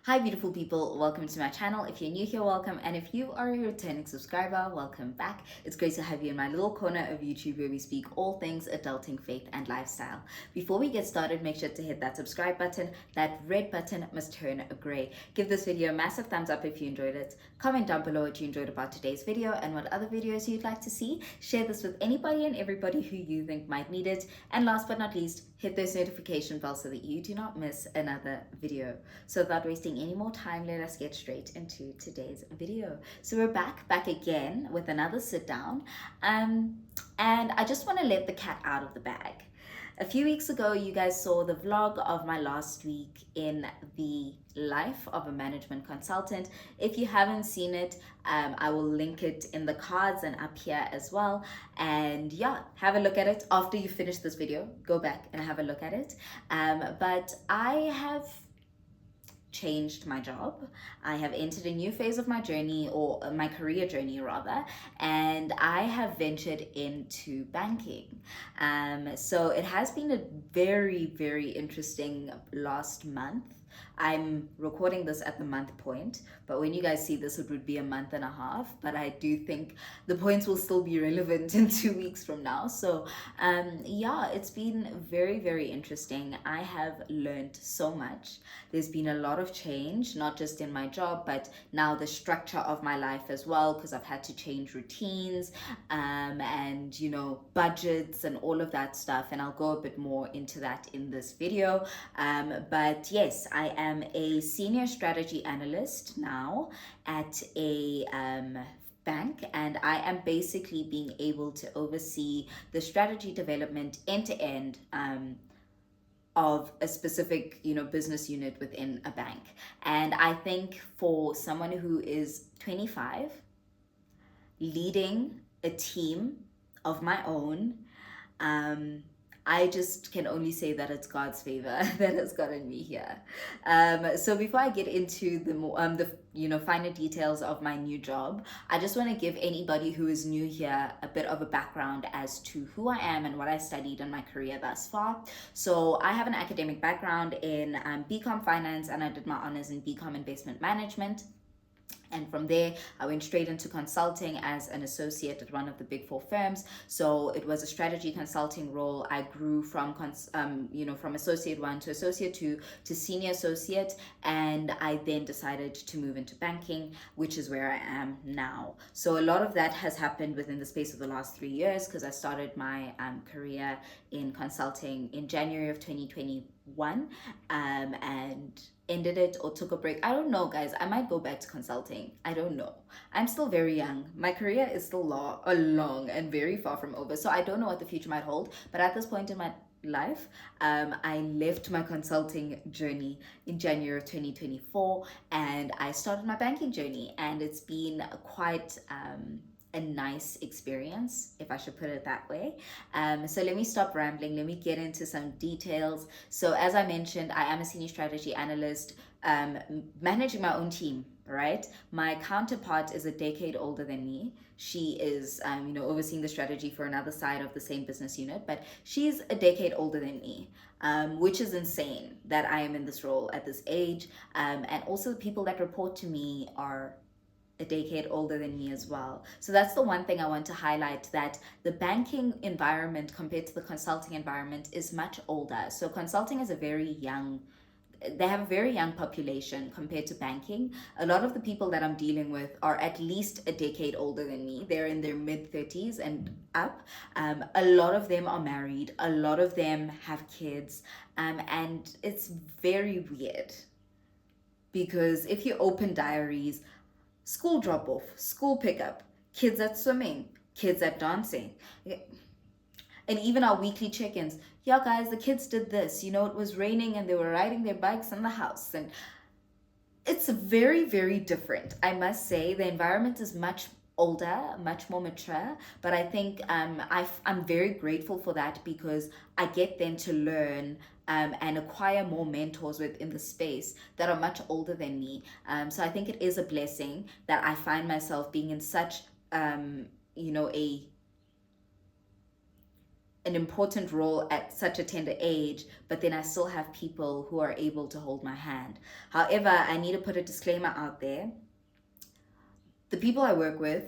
Hi beautiful people, welcome to my channel. If you're new here, welcome, and if you are a returning subscriber, welcome back. It's great to have you in my little corner of YouTube where we speak all things adulting, faith, and lifestyle. Before we get started, make sure to hit that subscribe button. That red button must turn gray. Give this video a massive thumbs up if you enjoyed it. Comment down below what you enjoyed about today's video and what other videos you'd like to see. Share this with anybody and everybody who you think might need it. And last but not least, hit those notification bells so that you do not miss another video. So without wasting any more time, let us get straight into today's video. So we're back again with another sit down, and I just want to let the cat out of the bag. A few weeks ago, you guys saw the vlog of my last week in the life of a management consultant. If you haven't seen it, I will link it in the cards and up here as well. And yeah, have a look at it. After you finish this video, go back and have a look at it. But I have changed my job. I have entered a new phase of my journey, or my career journey rather, and I have ventured into banking. So it has been a very interesting last month. I'm recording this at the month point, but when you guys see this, it would be a month and a half. But I do think the points will still be relevant in 2 weeks from now. So yeah, it's been very interesting. I have learned so much. There's been a lot of change, not just in my job, but now the structure of my life as well, because I've had to change routines and budgets and all of that stuff, and I'll go a bit more into that in this video. But yes, I am a senior strategy analyst now at a bank, and I am basically being able to oversee the strategy development end to end of a specific business unit within a bank. And I think for someone who is 25, leading a team of my own, I just can only say that it's God's favor that has gotten me here. So before I get into the more finer details of my new job, I just want to give anybody who is new here a bit of a background as to who I am and what I studied in my career thus far. So I have an academic background in BCom Finance, and I did my honors in BCom Investment Management. And from there, I went straight into consulting as an associate at one of the big four firms. So it was a strategy consulting role. I grew from from associate 1 to associate 2 to senior associate, and I then decided to move into banking, which is where I am now. So a lot of that has happened within the space of the last 3 years, because I started my career in consulting in January of 2021, and ended it or took a break. I don't know, guys. I might go back to consulting. I don't know. I'm still very young. My career is still long and very far from over. So I don't know what the future might hold. But at this point in my life, I left my consulting journey in January of 2024, and I started my banking journey. And it's been quite a nice experience, if I should put it that way. So let me stop rambling. Let me get into some details. So as I mentioned, I am a senior strategy analyst, managing my own team, right? My counterpart is a decade older than me. She is, overseeing the strategy for another side of the same business unit, but she's a decade older than me, which is insane that I am in this role at this age. And also the people that report to me are a decade older than me as well. So that's the one thing I want to highlight, that the banking environment compared to the consulting environment is much older. So consulting is they have a very young population compared to banking. A lot of the people that I'm dealing with are at least a decade older than me. They're in their mid-30s and up. A lot of them are married. A lot of them have kids. And it's very weird, because if you open diaries, school drop-off, school pickup, kids at swimming, kids at dancing, and even our weekly check-ins. Yeah, guys, the kids did this. It was raining and they were riding their bikes in the house. And it's very different. I must say the environment is much older, much more mature, but I think I'm very grateful for that, because I get then to learn and acquire more mentors within the space that are much older than me. So I think it is a blessing that I find myself being in such a an important role at such a tender age, but then I still have people who are able to hold my hand. However, I need to put a disclaimer out there. The people I work with,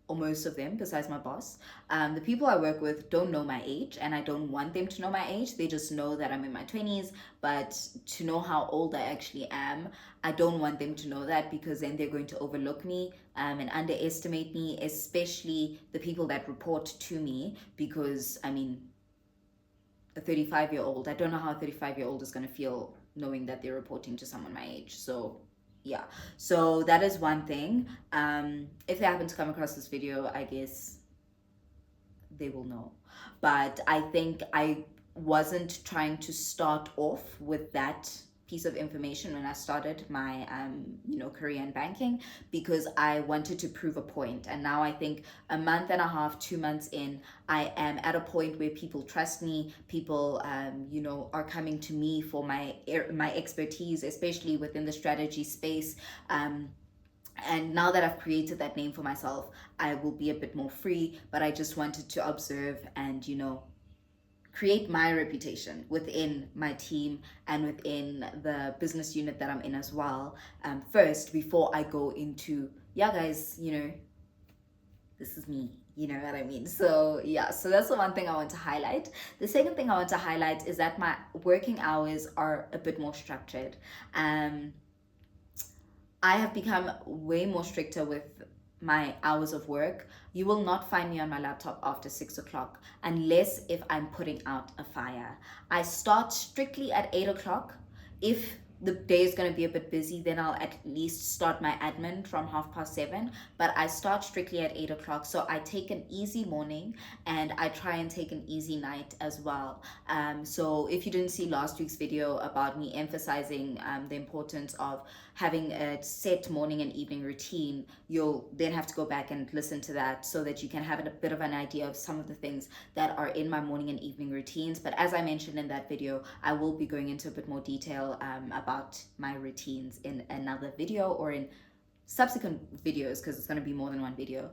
or most of them, besides my boss, the people I work with don't know my age, and I don't want them to know my age. They just know that I'm in my 20s, but to know how old I actually am, I don't want them to know that, because then they're going to overlook me and underestimate me, especially the people that report to me, because I mean, a 35-year-old, I don't know how a 35-year-old is going to feel knowing that they're reporting to someone my age. So yeah, so that is one thing. If they happen to come across this video, I guess they will know. But I think I wasn't trying to start off with that piece of information when I started my career in banking, because I wanted to prove a point. And now I think a month and a half, 2 months in, I am at a point where people trust me. People are coming to me for my expertise, especially within the strategy space. And now that I've created that name for myself, I will be a bit more free. But I just wanted to observe and, create my reputation within my team and within the business unit that I'm in as well, first, before I go into, yeah, guys, this is me. You know what I mean? So yeah, so that's the one thing I want to highlight. The second thing I want to highlight is that my working hours are a bit more structured. I have become way more stricter with my hours of work. You will not find me on my laptop after 6 o'clock unless if I'm putting out a fire. I start strictly at 8 o'clock. If the day is going to be a bit busy, then I'll at least start my admin from 7:30. But I start strictly at 8 o'clock. So I take an easy morning and I try and take an easy night as well. So if you didn't see last week's video about me emphasizing the importance of having a set morning and evening routine, you'll then have to go back and listen to that so that you can have a bit of an idea of some of the things that are in my morning and evening routines. But as I mentioned in that video, I will be going into a bit more detail about my routines in another video or in subsequent videos, because it's going to be more than one video.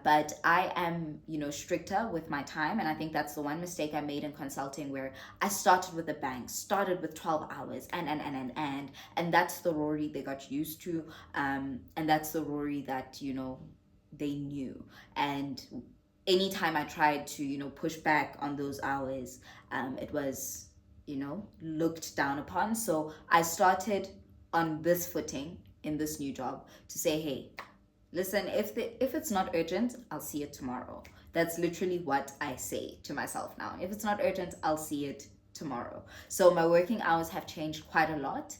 But I am stricter with my time, and I think that's the one mistake I made in consulting, where I started with a bang, started with 12 hours and that's the Rori they got used to, and that's the Rori that they knew. And anytime I tried to push back on those hours, it was looked down upon. So I started on this footing in this new job to say, hey, listen, if it's not urgent, I'll see it tomorrow. That's literally what I say to myself now. If it's not urgent, I'll see it tomorrow. So my working hours have changed quite a lot.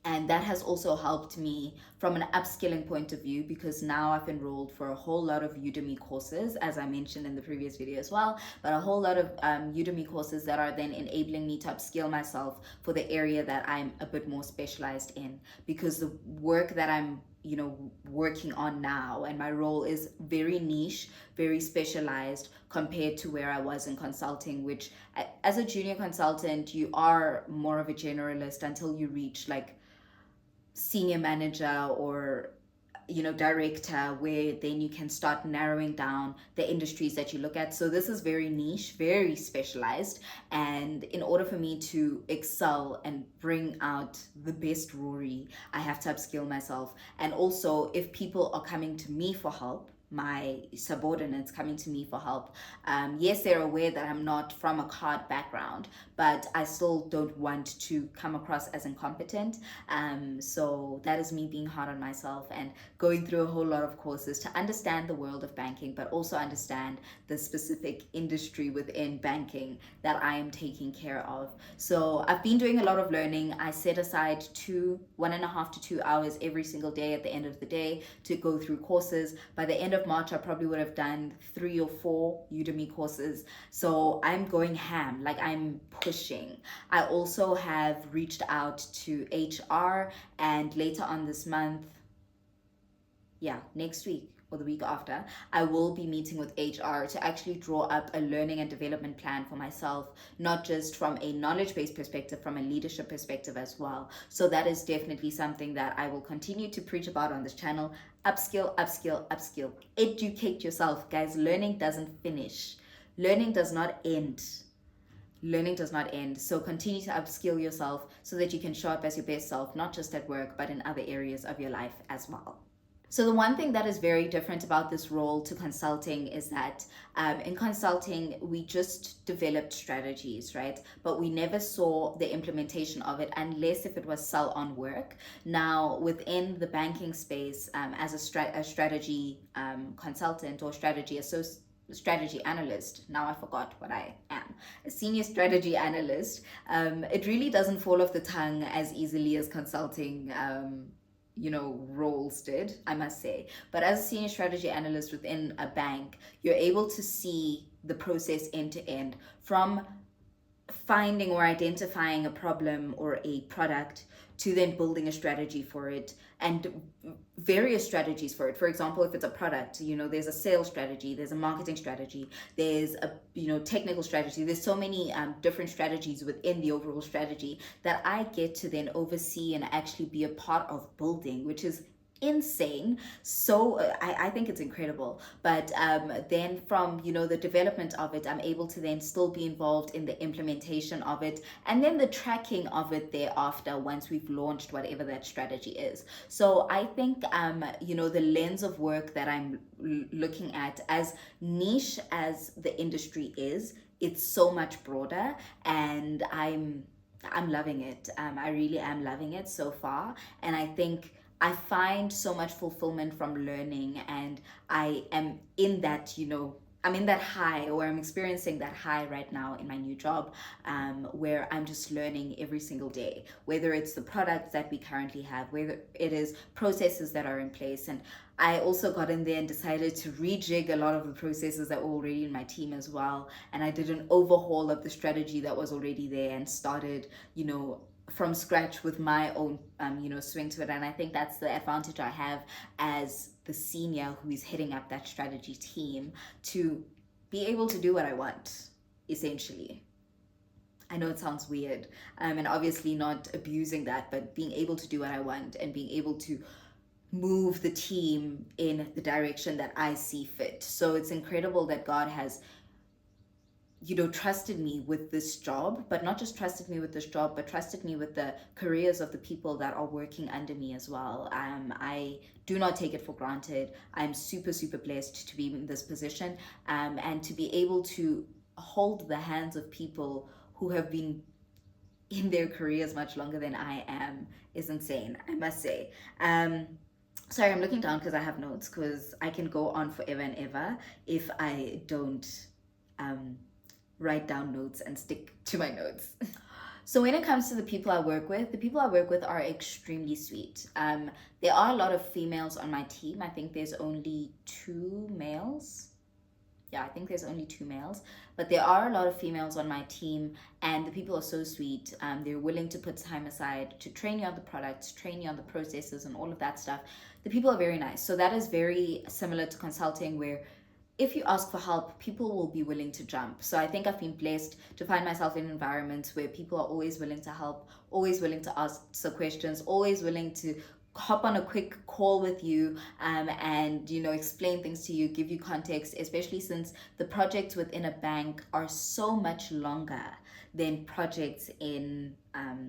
And that has also helped me from an upskilling point of view, because now I've enrolled for a whole lot of Udemy courses, as I mentioned in the previous video as well, but a whole lot of Udemy courses that are then enabling me to upskill myself for the area that I'm a bit more specialized in, because the work that I'm working on now and my role is very niche, very specialized compared to where I was in consulting, which as a junior consultant, you are more of a generalist until you reach like senior manager or director, where then you can start narrowing down the industries that you look at. So this is very niche, very specialized, and in order for me to excel and bring out the best Rori, I have to upskill myself. And also, if people are coming to me for help, my subordinates coming to me for help, yes, they're aware that I'm not from a card background, but I still don't want to come across as incompetent. So that is me being hard on myself and going through a whole lot of courses to understand the world of banking, but also understand the specific industry within banking that I am taking care of. So I've been doing a lot of learning. I set aside 1.5 to 2 hours every single day at the end of the day to go through courses. By the end of March, I probably would have done 3 or 4 Udemy courses. So I'm going ham, like I'm pushing. I also have reached out to HR, and later on this month, next week or the week after, I will be meeting with HR to actually draw up a learning and development plan for myself, not just from a knowledge-based perspective, from a leadership perspective as well. So that is definitely something that I will continue to preach about on this channel. Upskill, upskill, upskill. Educate yourself, guys. Learning doesn't finish. learning does not end. Learning does not end. So continue to upskill yourself so that you can show up as your best self, not just at work, but in other areas of your life as well. So the one thing that is very different about this role to consulting is that in consulting, we just developed strategies, right? But we never saw the implementation of it unless if it was sell on work. Now, within the banking space, as a strategy consultant or strategy analyst. Now I forgot what I am. A senior strategy analyst. It really doesn't fall off the tongue as easily as consulting roles did, I must say. But as a senior strategy analyst within a bank, you're able to see the process end to end, from finding or identifying a problem or a product to then building a strategy for it, and various strategies for it. For example, if it's a product, there's a sales strategy, there's a marketing strategy, there's a technical strategy. There's so many different strategies within the overall strategy that I get to then oversee and actually be a part of building, which is insane. So I think it's incredible. But then from the development of it, I'm able to then still be involved in the implementation of it, and then the tracking of it thereafter once we've launched whatever that strategy is. So I think the lens of work that I'm looking at, as niche as the industry is, it's so much broader, and I'm loving it. I really am loving it so far, and I think I find so much fulfillment from learning, and I am in that, I'm in that high, or I'm experiencing that high right now in my new job, where I'm just learning every single day, whether it's the products that we currently have, whether it is processes that are in place. And I also got in there and decided to rejig a lot of the processes that were already in my team as well. And I did an overhaul of the strategy that was already there and started, from scratch with my own swing to it. And I think that's the advantage I have as the senior who is heading up that strategy team, to be able to do what I want, essentially. I know it sounds weird, and obviously not abusing that, but being able to do what I want and being able to move the team in the direction that I see fit. So it's incredible that God has trusted me with this job, but not just trusted me with this job, but trusted me with the careers of the people that are working under me as well. I do not take it for granted. I'm super, super blessed to be in this position, and to be able to hold the hands of people who have been in their careers much longer than I am is insane, I must say. Sorry, I'm looking down because I have notes, because I can go on forever and ever if I don't write down notes and stick to my notes. So when it comes to the people I work with, the people I work with are extremely sweet. There are a lot of females on my team. I think there's only 2 males. Yeah, I think there's only 2 males, but there are a lot of females on my team, and the people are so sweet. They're willing to put time aside to train you on the products, train you on the processes and all of that stuff. The people are very nice. So that is very similar to consulting, where if you ask for help, people will be willing to jump. So I think I've been blessed to find myself in environments where people are always willing to help, always willing to ask some questions, always willing to hop on a quick call with you, and explain things to you, give you context, especially since the projects within a bank are so much longer than projects in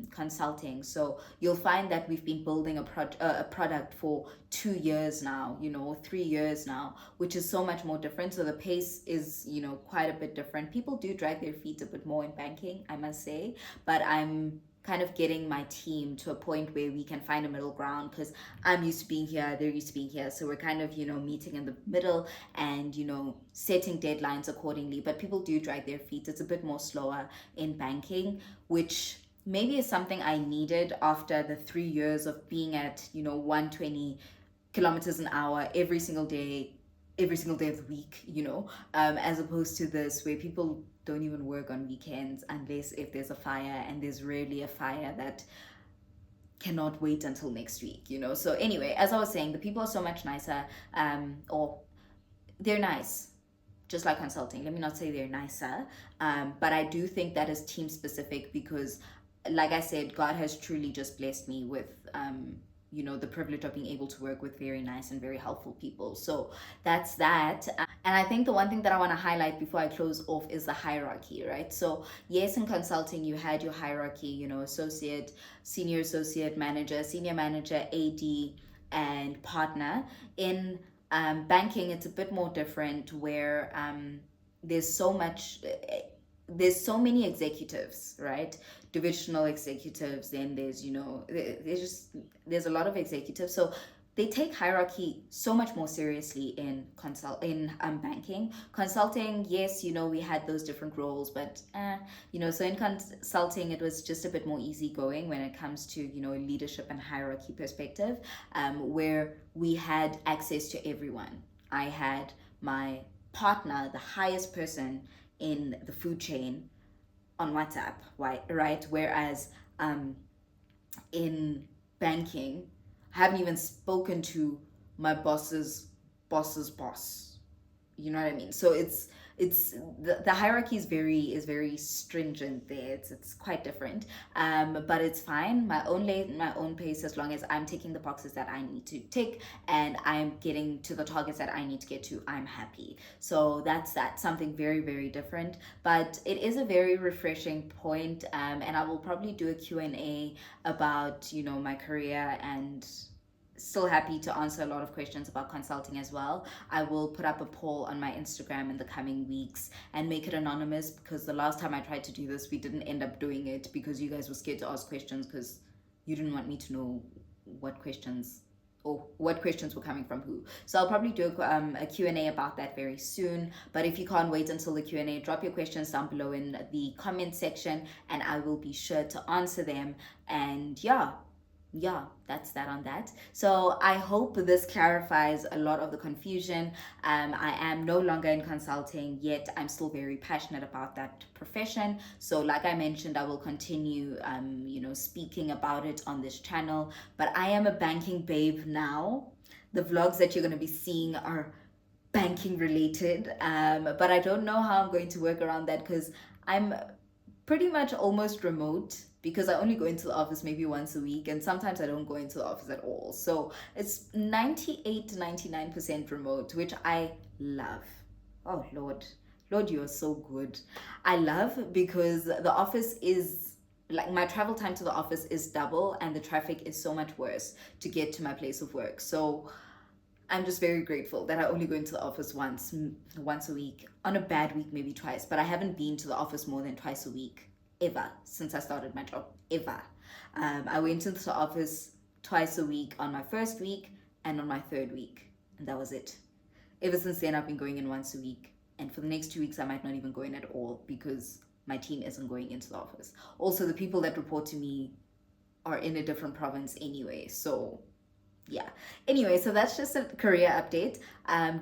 consulting. So you'll find that we've been building a product for 2 years now, 3 years now, which is so much more different. So the pace is quite a bit different. People do drag their feet a bit more in banking, I must say, but I'm kind of getting my team to a point where we can find a middle ground, because I'm used to being here, they're used to being here, so we're kind of meeting in the middle and setting deadlines accordingly. But people do drag their feet. It's a bit more slower in banking, which maybe is something I needed after the 3 years of being at 120 kilometers an hour every single day of the week, as opposed to this, where people don't even work on weekends unless if there's a fire, and there's rarely a fire that cannot wait until next week. So anyway, as I was saying, the people are so much nicer, or they're nice, just like consulting. Let me not say they're nicer, but I do think that is team specific, because like I said, God has truly just blessed me with the privilege of being able to work with very nice and very helpful people. So that's that. And I think the one thing that I want to highlight before I close off is the hierarchy, right? So yes, in consulting you had your hierarchy, associate, senior associate, manager, senior manager, AD, and partner. In banking, it's a bit more different, where there's so much there's so many executives, right? Divisional executives, then there's there's a lot of executives. So they take hierarchy so much more seriously in banking. Consulting, yes, we had those different roles, but so in consulting it was just a bit more easygoing when it comes to leadership and hierarchy perspective, where we had access to everyone. I had my partner, the highest person in the food chain, on WhatsApp, right? Whereas in banking, I haven't even spoken to my boss's boss's boss. You know what I mean? So it's the hierarchy is very stringent there. It's quite different, but it's fine. My own lane, my own pace, as long as I'm taking the boxes that I need to tick and I'm getting to the targets that I need to get to, I'm happy. So that's something very, very different, but it is a very refreshing point. And I will probably do a Q&A about my career, and still happy to answer a lot of questions about consulting as well. I will put up a poll on my Instagram in the coming weeks and make it anonymous, because the last time I tried to do this, we didn't end up doing it because you guys were scared to ask questions, because you didn't want me to know what questions were coming from who. So I'll probably do a Q&A about that very soon. But if you can't wait until the Q&A, drop your questions down below in the comment section and I will be sure to answer them. And yeah, that's that on that. So I hope this clarifies a lot of the confusion. I am no longer in consulting, yet I'm still very passionate about that profession. So like I mentioned, I will continue speaking about it on this channel. But I am a banking babe now. The vlogs that you're going to be seeing are banking related, but I don't know how I'm going to work around that, because I'm pretty much almost remote, because I only go into the office maybe once a week, and sometimes I don't go into the office at all. So it's 98 to 99% remote, which I love. Oh Lord, you are so good. I love, because the office is like, my travel time to the office is double and the traffic is so much worse to get to my place of work. So I'm just very grateful that I only go into the office once a week. On a bad week, maybe twice, but I haven't been to the office more than twice a week ever since I started my job, ever. I went into the office twice a week on my first week and on my third week, and that was it. Ever since then, I've been going in once a week, and for the next 2 weeks, I might not even go in at all, because my team isn't going into the office. Also, the people that report to me are in a different province anyway, so yeah. Anyway, so that's just a career update.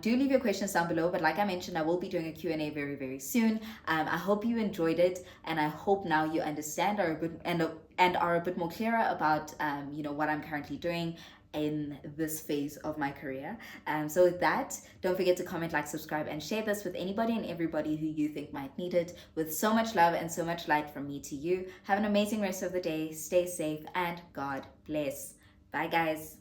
Do leave your questions down below, but like I mentioned, I will be doing a Q&A very, very soon. I hope you enjoyed it, and I hope now you understand and are a bit more clearer about what I'm currently doing in this phase of my career. So with that, don't forget to comment, like, subscribe, and share this with anybody and everybody who you think might need it. With so much love and so much light from me to you. Have an amazing rest of the day. Stay safe and God bless. Bye guys.